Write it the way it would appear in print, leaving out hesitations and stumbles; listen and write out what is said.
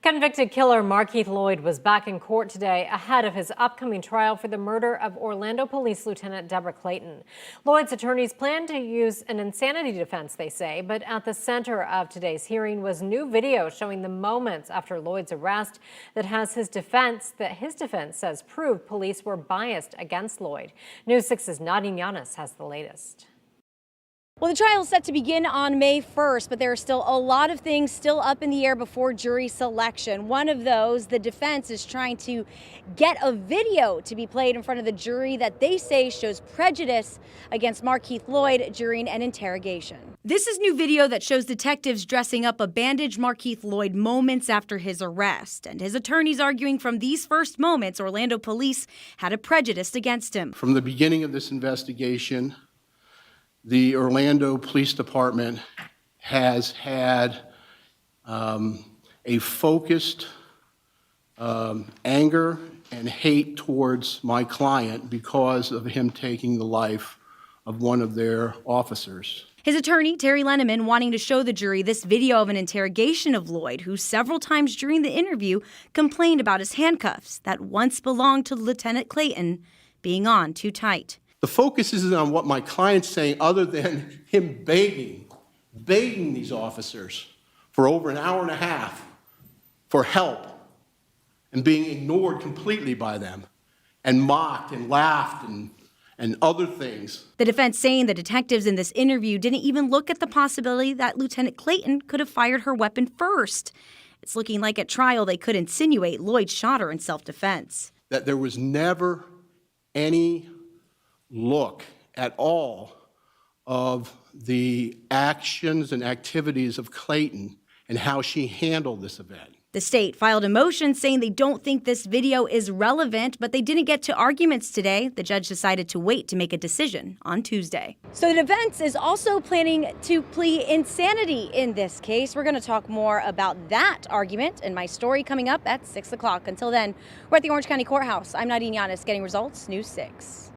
Convicted killer Markeith Loyd was back in court today ahead of his upcoming trial for the murder of Orlando Police Lieutenant Deborah Clayton. Loyd's attorneys plan to use an insanity defense, they say, but at the center of today's hearing was new video showing the moments after Loyd's arrest that his defense says proved police were biased against Loyd. News 6's Nadine Yanis has the latest. Well, the trial is set to begin on May 1st, but there are still a lot of things still up in the air before jury selection. One of those, the defense is trying to get a video to be played in front of the jury that they say shows prejudice against Markeith Loyd during an interrogation. This is new video that shows detectives dressing up a bandaged Markeith Loyd moments after his arrest. And his attorneys arguing from these first moments, Orlando police had a prejudice against him. From the beginning of this investigation, the Orlando Police Department has had a focused anger and hate towards my client because of him taking the life of one of their officers. His attorney, Terry Lenneman, wanting to show the jury this video of an interrogation of Loyd, who several times during the interview complained about his handcuffs that once belonged to Lieutenant Clayton being on too tight. The focus isn't on what my client's saying other than him begging these officers for over an hour and a half for help and being ignored completely by them and mocked and laughed and other things. The defense saying the detectives in this interview didn't even look at the possibility that Lieutenant Clayton could have fired her weapon first. It's looking like at trial they could insinuate Loyd shot her in self-defense. That there was never any look at all of the actions and activities of Clayton and how she handled this event. The state filed a motion saying they don't think this video is relevant, but they didn't get to arguments today. The judge decided to wait to make a decision on Tuesday. So the defense is also planning to plead insanity in this case. We're going to talk more about that argument in my story coming up at 6 o'clock. Until then, we're at the Orange County Courthouse. I'm Nadine Yanis, getting results, News 6.